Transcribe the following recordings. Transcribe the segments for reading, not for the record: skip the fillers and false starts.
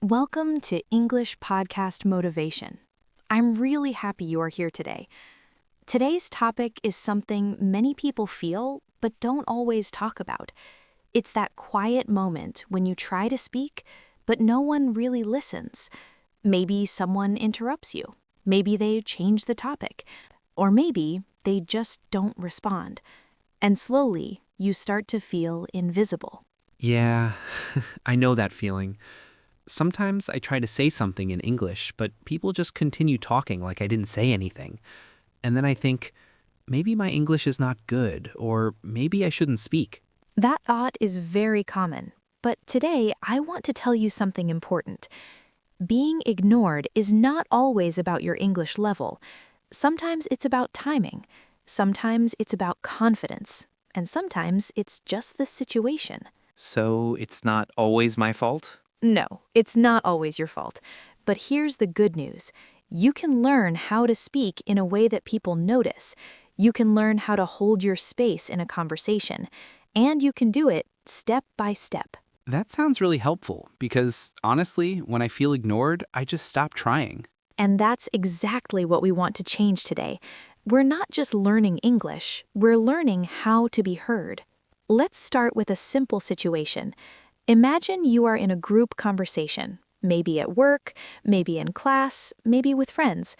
Welcome to English Podcast Motivation. I'm really happy you are here today. Today's topic is something many people feel but don't always talk about. It's that quiet moment when you try to speak, but no one really listens. Maybe someone interrupts you. Maybe they change the topic. Or maybe they just don't respond. And slowly, you start to feel invisible. Yeah, I know that feeling. Sometimes I try to say something in English, but people just continue talking like I didn't say anything. And then I think, maybe my English is not good, or maybe I shouldn't speak. That thought is very common. But today, I want to tell you something important. Being ignored is not always about your English level. Sometimes it's about timing. Sometimes it's about confidence. And sometimes it's just the situation. So it's not always my fault? No, it's not always your fault. But here's the good news. You can learn how to speak in a way that people notice. You can learn how to hold your space in a conversation. And you can do it step by step. That sounds really helpful because, honestly, when I feel ignored, I just stop trying. And that's exactly what we want to change today. We're not just learning English, we're learning how to be heard. Let's start with a simple situation. Imagine you are in a group conversation, maybe at work, maybe in class, maybe with friends.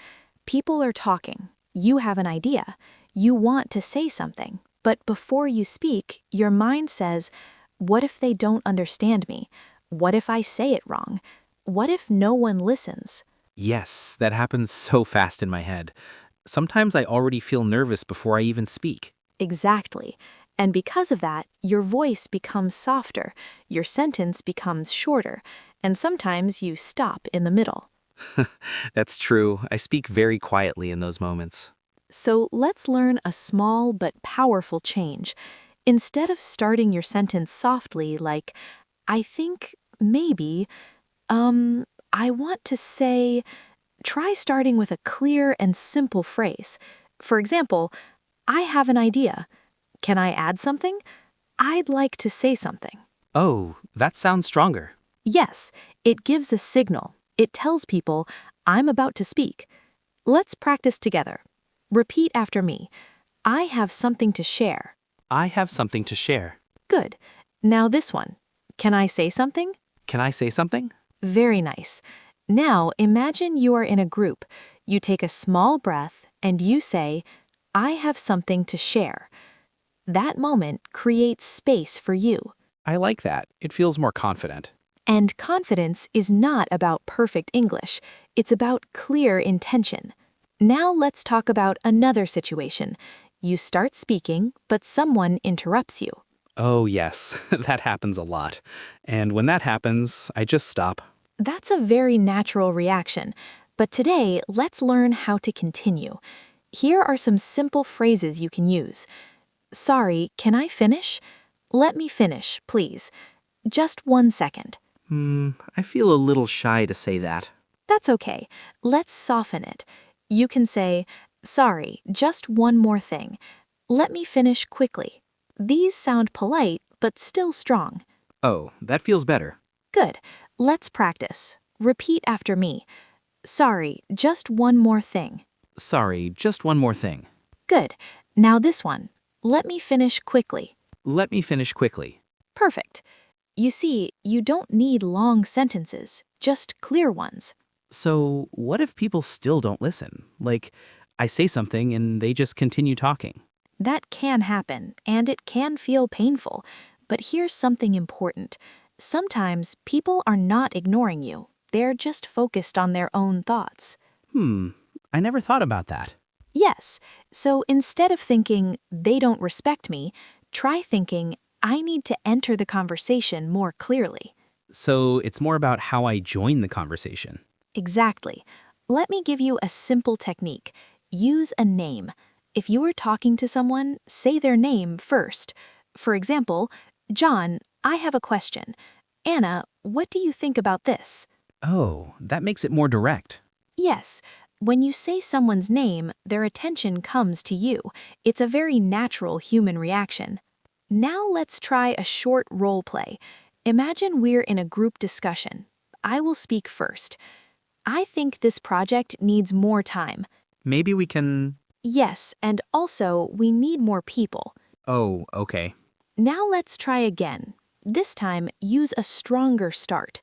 People are talking. You have an idea. You want to say something. But before you speak, your mind says, what if they don't understand me? What if I say it wrong? What if no one listens? Yes, that happens so fast in my head. Sometimes I already feel nervous before I even speak. Exactly. And because of that, your voice becomes softer, your sentence becomes shorter, and sometimes you stop in the middle. That's true. I speak very quietly in those moments. So let's learn a small but powerful change. Instead of starting your sentence softly like, I think, maybe, I want to say, try starting with a clear and simple phrase. For example, I have an idea. Can I add something? I'd like to say something. Oh, that sounds stronger. Yes, it gives a signal. It tells people, I'm about to speak. Let's practice together. Repeat after me. I have something to share. I have something to share. Good. Now this one. Can I say something? Can I say something? Very nice. Now imagine you are in a group. You take a small breath and you say, I have something to share. That moment creates space for you. I like that. It feels more confident. And confidence is not about perfect English. It's about clear intention. Now let's talk about another situation. You start speaking, but someone interrupts you. Oh, yes, that happens a lot. And when that happens, I just stop. That's a very natural reaction. But today, let's learn how to continue. Here are some simple phrases you can use. Sorry, can I finish? Let me finish, please. Just 1 second. I feel a little shy to say that. That's okay. Let's soften it. You can say, sorry, just one more thing. Let me finish quickly. These sound polite, but still strong. Oh, that feels better. Good. Let's practice. Repeat after me. Sorry, just one more thing. Sorry, just one more thing. Good. Now this one. Let me finish quickly. Let me finish quickly. Perfect. You see, you don't need long sentences, just clear ones. So, what if people still don't listen? Like, I say something and they just continue talking. That can happen, and it can feel painful. But here's something important. Sometimes people are not ignoring you. They're just focused on their own thoughts. I never thought about that. Yes, so instead of thinking, they don't respect me, try thinking, I need to enter the conversation more clearly. So, it's more about how I join the conversation. Exactly. Let me give you a simple technique. Use a name. If you are talking to someone, say their name first. For example, John, I have a question. Anna, what do you think about this? Oh, that makes it more direct. Yes. When you say someone's name, their attention comes to you. It's a very natural human reaction. Now let's try a short role play. Imagine we're in a group discussion. I will speak first. I think this project needs more time. Maybe we can... Yes, and also we need more people. Oh, okay. Now let's try again. This time, use a stronger start.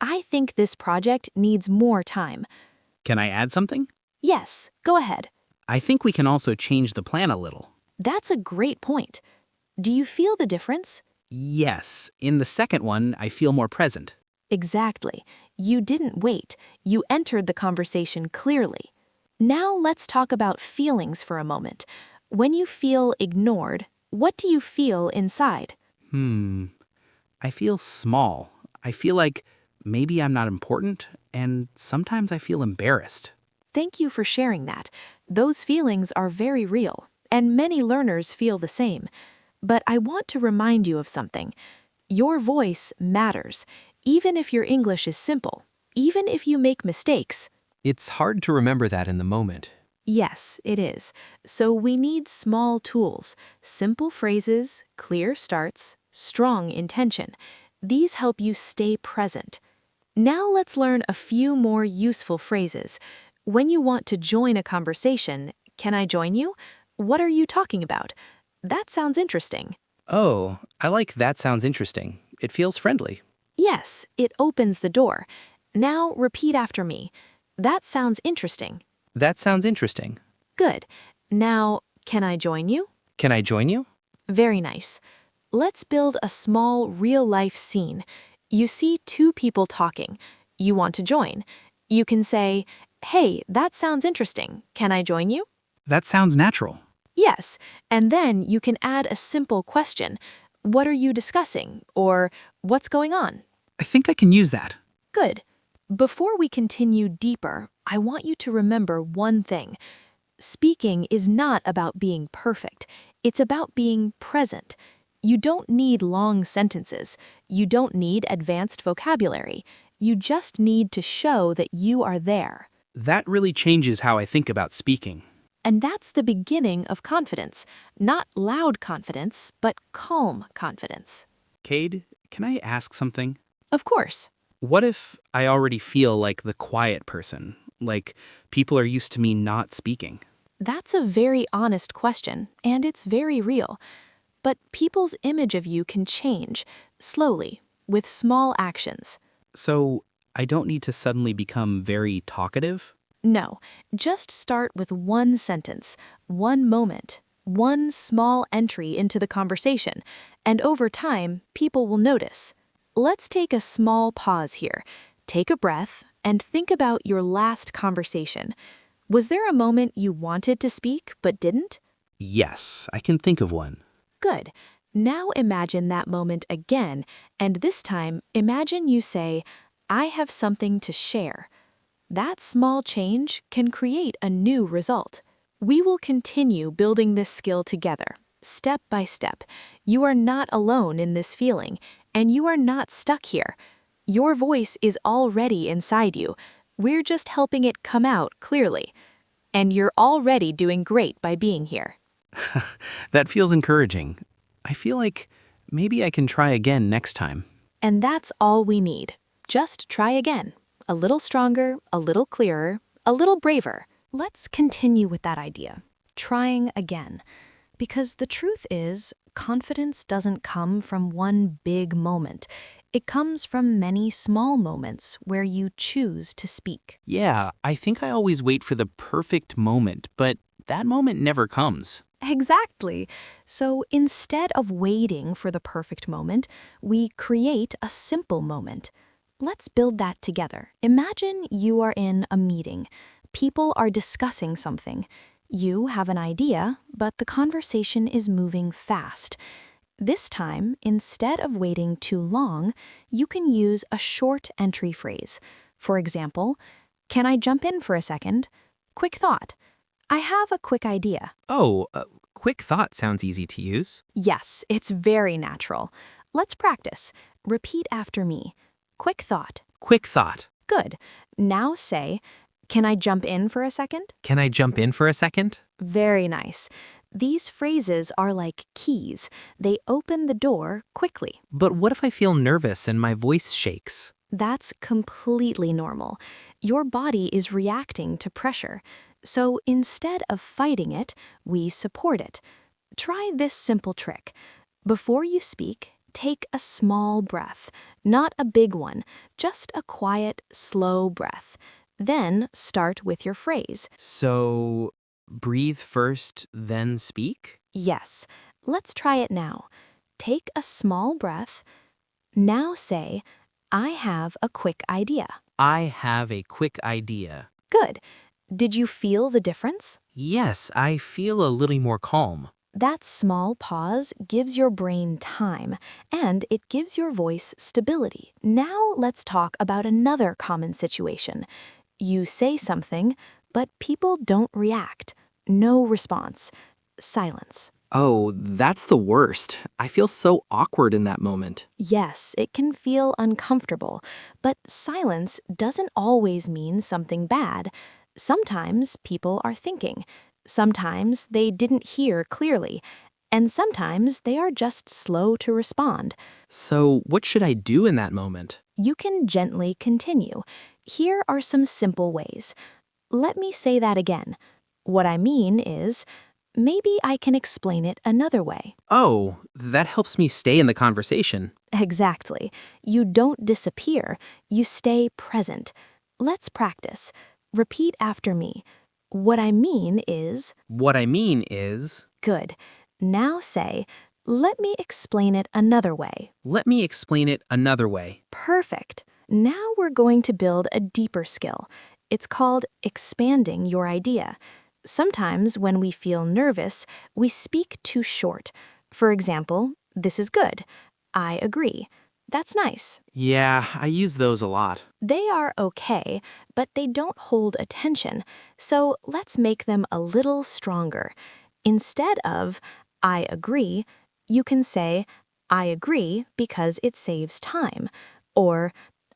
I think this project needs more time. Can I add something? Yes, go ahead. I think we can also change the plan a little. That's a great point. Do you feel the difference? Yes, in the second one, I feel more present. Exactly. You didn't wait. You entered the conversation clearly. Now let's talk about feelings for a moment. When you feel ignored, what do you feel inside? I feel small. I feel like maybe I'm not important, and sometimes I feel embarrassed. Thank you for sharing that. Those feelings are very real, and many learners feel the same. But I want to remind you of something. Your voice matters, even if your English is simple, even if you make mistakes. It's hard to remember that in the moment. Yes, it is. So we need small tools, simple phrases, clear starts, strong intention. These help you stay present. Now let's learn a few more useful phrases. When you want to join a conversation, can I join you? What are you talking about? That sounds interesting. Oh, I like that sounds interesting. It feels friendly. Yes, it opens the door. Now repeat after me. That sounds interesting. That sounds interesting. Good. Now, can I join you? Can I join you? Very nice. Let's build a small real-life scene. You see two people talking. You want to join. You can say, "Hey, that sounds interesting. Can I join you?" That sounds natural. Yes, and then you can add a simple question. What are you discussing? Or what's going on? I think I can use that. Good. Before we continue deeper, I want you to remember one thing. Speaking is not about being perfect. It's about being present. You don't need long sentences. You don't need advanced vocabulary. You just need to show that you are there. That really changes how I think about speaking. And that's the beginning of confidence. Not loud confidence, but calm confidence. Cade, can I ask something? Of course. What if I already feel like the quiet person? Like people are used to me not speaking? That's a very honest question, and it's very real. But people's image of you can change, slowly, with small actions. So I don't need to suddenly become very talkative? No, just start with one sentence, one moment, one small entry into the conversation, and over time, people will notice. Let's take a small pause here. Take a breath and think about your last conversation. Was there a moment you wanted to speak but didn't? Yes, I can think of one. Good. Now imagine that moment again, and this time imagine you say, "I have something to share." That small change can create a new result. We will continue building this skill together, step by step. You are not alone in this feeling, and you are not stuck here. Your voice is already inside you. We're just helping it come out clearly. And you're already doing great by being here. That feels encouraging. I feel like maybe I can try again next time. And that's all we need. Just try again. A little stronger, a little clearer, a little braver. Let's continue with that idea. Trying again. Because the truth is, confidence doesn't come from one big moment. It comes from many small moments where you choose to speak. Yeah, I think I always wait for the perfect moment, but that moment never comes. Exactly. So instead of waiting for the perfect moment, we create a simple moment. Let's build that together. Imagine you are in a meeting. People are discussing something. You have an idea, but the conversation is moving fast. This time, instead of waiting too long, you can use a short entry phrase. For example, "Can I jump in for a second? Quick thought. I have a quick idea." Oh, quick thought sounds easy to use. Yes, it's very natural. Let's practice. Repeat after me. Quick thought. Quick thought. Good. Now say, "Can I jump in for a second?" Can I jump in for a second? Very nice. These phrases are like keys. They open the door quickly. But what if I feel nervous and my voice shakes? That's completely normal. Your body is reacting to pressure. So instead of fighting it, we support it. Try this simple trick. Before you speak, take a small breath, not a big one, just a quiet, slow breath. Then start with your phrase. So, breathe first, then speak? Yes, let's try it now. Take a small breath. Now say, I have a quick idea. I have a quick idea. Good. Did you feel the difference? Yes, I feel a little more calm. That small pause gives your brain time, and it gives your voice stability. Now let's talk about another common situation. You say something, but people don't react. No response. Silence. Oh, that's the worst. I feel so awkward in that moment. Yes, it can feel uncomfortable, but silence doesn't always mean something bad. Sometimes people are thinking. Sometimes they didn't hear clearly. And sometimes they are just slow to respond. So, what should I do in that moment? You can gently continue. Here are some simple ways. Let me say that again. What I mean is, maybe I can explain it another way. Oh, that helps me stay in the conversation. Exactly. You don't disappear, you stay present. Let's practice. Repeat after me. What I mean is, What I mean is, good. Now say, let me explain it another way. let me explain it another way. Perfect. Now we're going to build a deeper skill. It's called expanding your idea. Sometimes when we feel nervous, we speak too short. For example, this is good. I agree. That's nice. Yeah, I use those a lot. They are okay, but they don't hold attention, so let's make them a little stronger. Instead of, I agree, you can say, I agree because it saves time, or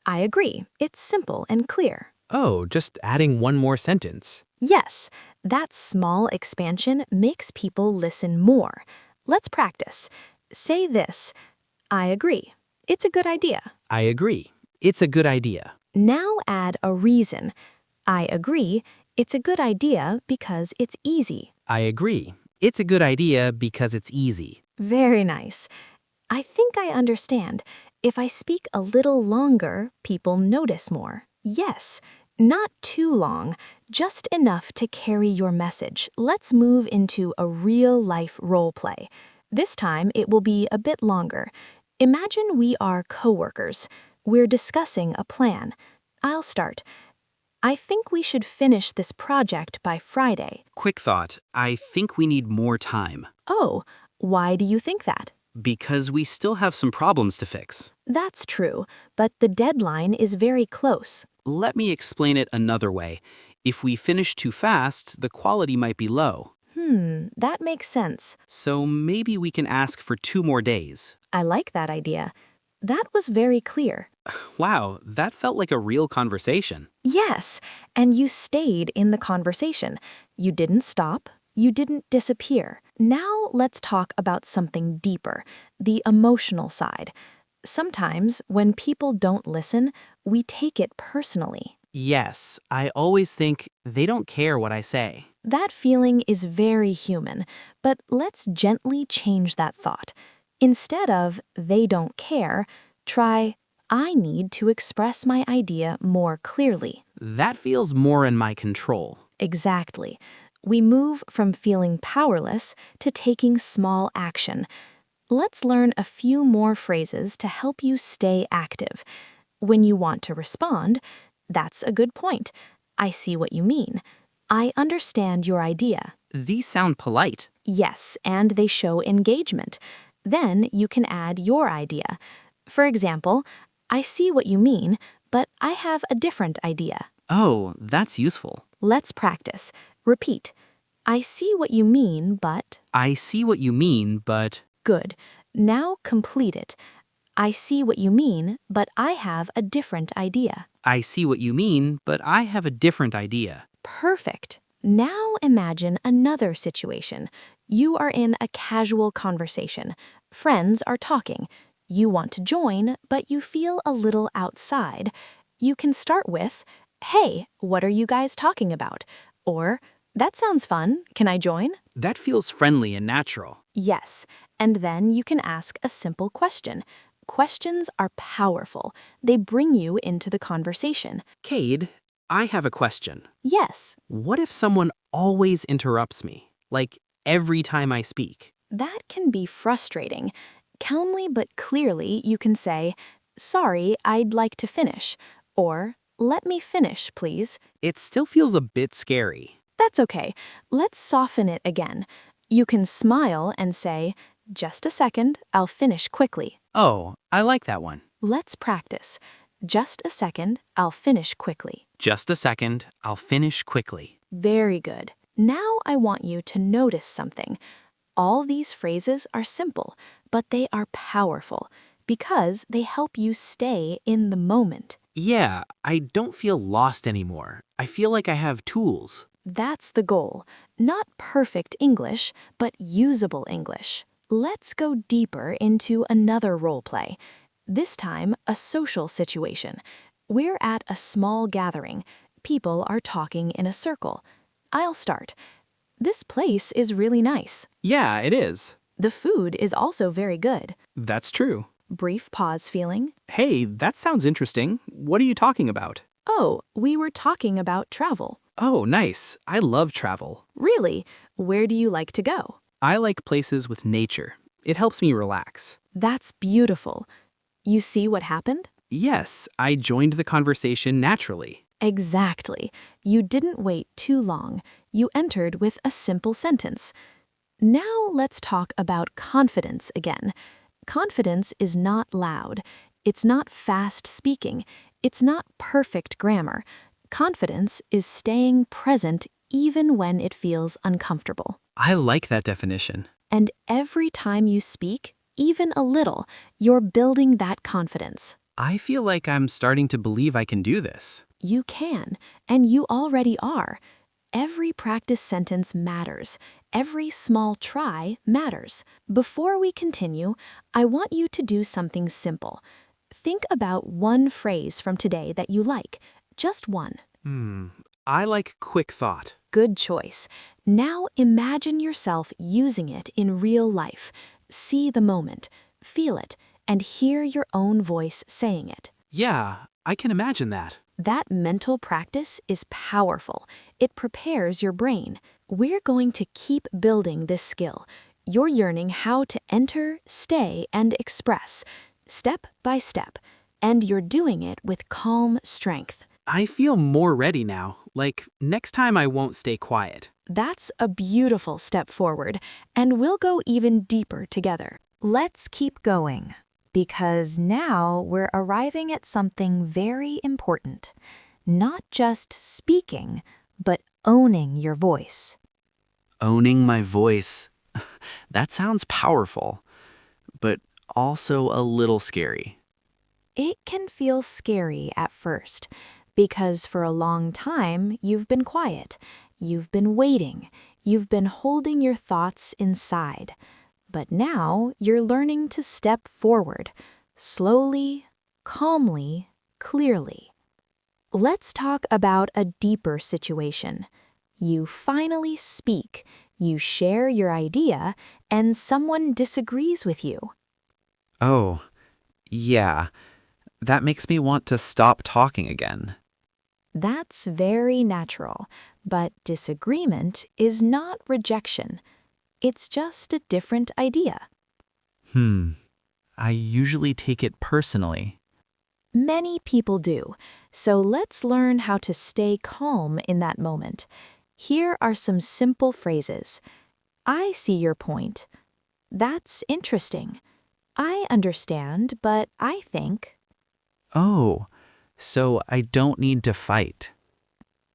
I agree, it's simple and clear. Oh, just adding one more sentence. Yes, that small expansion makes people listen more. Let's practice. Say this, I agree. It's a good idea. I agree. It's a good idea. Now add a reason. I agree, it's a good idea because it's easy. I agree. It's a good idea because it's easy. Very nice. I think I understand. If I speak a little longer, people notice more. Yes, not too long, just enough to carry your message. Let's move into a real-life role play. This time it will be a bit longer. Imagine we are coworkers. We're discussing a plan. I'll start. I think we should finish this project by Friday. Quick thought. I think we need more time. Oh, why do you think that? Because we still have some problems to fix. That's true, but the deadline is very close. Let me explain it another way. If we finish too fast, the quality might be low. That makes sense. So maybe we can ask for 2 more days. I like that idea. That was very clear. Wow, that felt like a real conversation. Yes, and you stayed in the conversation. You didn't stop. You didn't disappear. Now let's talk about something deeper, the emotional side. Sometimes when people don't listen, we take it personally. Yes, I always think they don't care what I say. That feeling is very human, but let's gently change that thought. Instead of, they don't care, try, I need to express my idea more clearly. That feels more in my control. Exactly. We move from feeling powerless to taking small action. Let's learn a few more phrases to help you stay active. When you want to respond, that's a good point. I see what you mean. I understand your idea. These sound polite. Yes, and they show engagement. Then you can add your idea. For example, I see what you mean, but I have a different idea. Oh, that's useful. Let's practice. Repeat. I see what you mean, but... I see what you mean, but... Good. Now complete it. I see what you mean, but I have a different idea. I see what you mean, but I have a different idea. Perfect. Now imagine another situation. You are in a casual conversation. Friends are talking. you want to join, but you feel a little outside, you can start with, "Hey, what are you guys talking about?" Or, "That sounds fun. Can I join?" That feels friendly and natural. Yes, and then you can ask a simple question. Questions are powerful. They bring you into the conversation. Cade, I have a question. Yes, What if someone always interrupts me? Like every time I speak? that can be frustrating. Calmly but clearly, you can say, "Sorry, I'd like to finish," or "Let me finish, please." It still feels a bit scary. That's okay. Let's soften it again. You can smile and say, "Just a second, I'll finish quickly." Oh, I like that one. Let's practice. Just a second, I'll finish quickly. Just a second, I'll finish quickly. Very good. Now I want you to notice something. All these phrases are simple, but they are powerful because they help you stay in the moment. Yeah, I don't feel lost anymore. I feel like I have tools. That's the goal. Not perfect English, but usable English. Let's go deeper into another role play. This time, a social situation. We're at a small gathering. People are talking in a circle. I'll start. "This place is really nice. Yeah, it is. The food is also very good." That's true. Brief pause feeling. Hey, that sounds interesting. What are you talking about? "Oh, we were talking about travel." Oh, nice. I love travel. "Really? Where do you like to go?" I like places with nature. It helps me relax. "That's beautiful." You see what happened? Yes, I joined the conversation naturally. Exactly. You didn't wait too long. You entered with a simple sentence. Now let's talk about confidence again. Confidence is not loud. It's not fast speaking. It's not perfect grammar. Confidence is staying present even when it feels uncomfortable. I like that definition. And every time you speak, even a little, you're building that confidence. I feel like I'm starting to believe I can do this. You can, and you already are. Every practice sentence matters. Every small try matters. Before we continue, I want you to do something simple. Think about one phrase from today that you like. Just one. I like quick thought. Good choice. Now imagine yourself using it in real life. See the moment, feel it, and hear your own voice saying it. Yeah, I can imagine that. That mental practice is powerful. It prepares your brain. We're going to keep building this skill. You're learning how to enter, stay, and express, step by step. And you're doing it with calm strength. I feel more ready now. Like, next time I won't stay quiet. That's a beautiful step forward, and we'll go even deeper together. Let's keep going, because now we're arriving at something very important. Not just speaking, but owning your voice. Owning my voice. That sounds powerful, but also a little scary. It can feel scary at first, because for a long time you've been quiet, you've been waiting, you've been holding your thoughts inside. But now you're learning to step forward, slowly, calmly, clearly. Let's talk about a deeper situation. You finally speak, you share your idea, and someone disagrees with you. Oh, yeah. That makes me want to stop talking again. That's very natural, but disagreement is not rejection. It's just a different idea. I usually take it personally. Many people do, so let's learn how to stay calm in that moment. Here are some simple phrases. "I see your point." "That's interesting." "I understand, but I think." Oh, so I don't need to fight.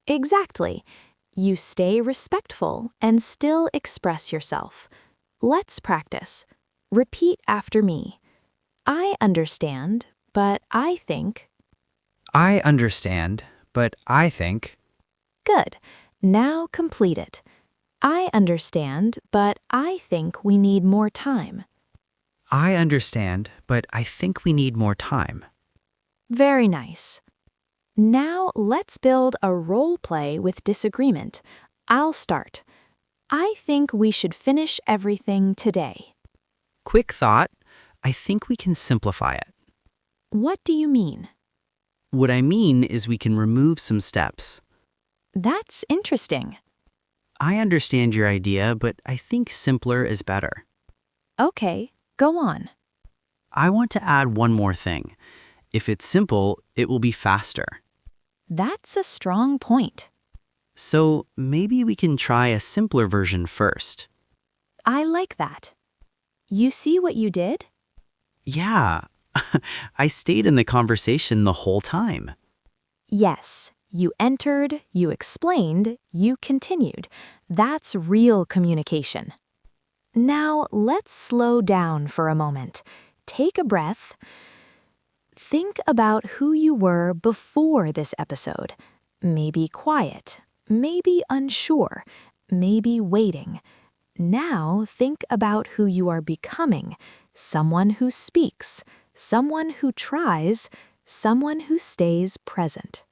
Exactly. You stay respectful and still express yourself. Let's practice. Repeat after me. "I understand, but I think." I understand, but I think. Good. Now complete it. "I understand, but I think we need more time." I understand, but I think we need more time. Very nice. Now let's build a role play with disagreement. I'll start. I think we should finish everything today. Quick thought. I think we can simplify it. What do you mean? What I mean is we can remove some steps. That's interesting. I understand your idea, but I think simpler is better. Okay, go on. I want to add one more thing. If it's simple, it will be faster. That's a strong point. So maybe we can try a simpler version first. I like that. You see what you did? Yeah, I stayed in the conversation the whole time. Yes, you entered, you explained, you continued. That's real communication. Now let's slow down for a moment. Take a breath. Think about who you were before this episode. Maybe quiet, maybe unsure, maybe waiting. Now think about who you are becoming. Someone who speaks, someone who tries, someone who stays present.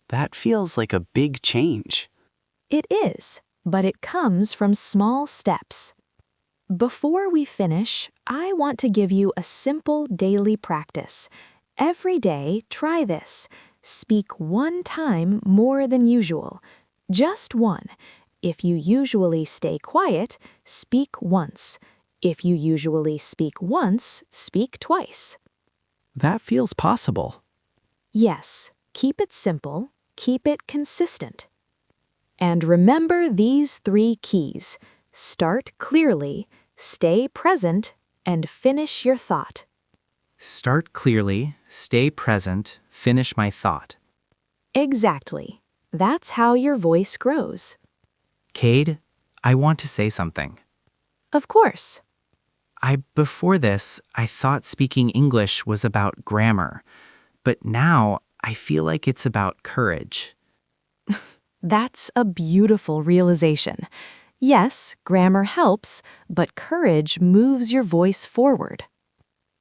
That feels like a big change. It is, but it comes from small steps. Before we finish, I want to give you a simple daily practice. Every day, try this. Speak one time more than usual. Just one. If you usually stay quiet, speak once. If you usually speak once, speak twice. That feels possible. Yes, keep it simple, keep it consistent. And remember these 3 keys. Start clearly, stay present, and finish your thought. Start clearly, stay present, finish my thought. Exactly. That's how your voice grows. Cade, I want to say something. Of course. Before this, I thought speaking English was about grammar, but now I feel like it's about courage. That's a beautiful realization. Yes, grammar helps, but courage moves your voice forward.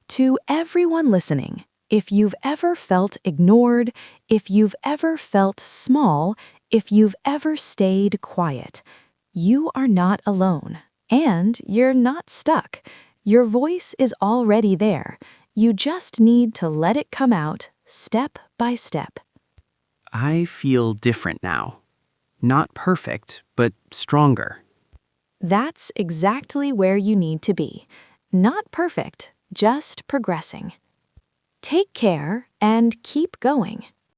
To everyone listening, if you've ever felt ignored, if you've ever felt small, if you've ever stayed quiet, you are not alone, and you're not stuck. Your voice is already there. You just need to let it come out step by step. I feel different now. Not perfect, but stronger. That's exactly where you need to be. Not perfect, just progressing. Take care and keep going.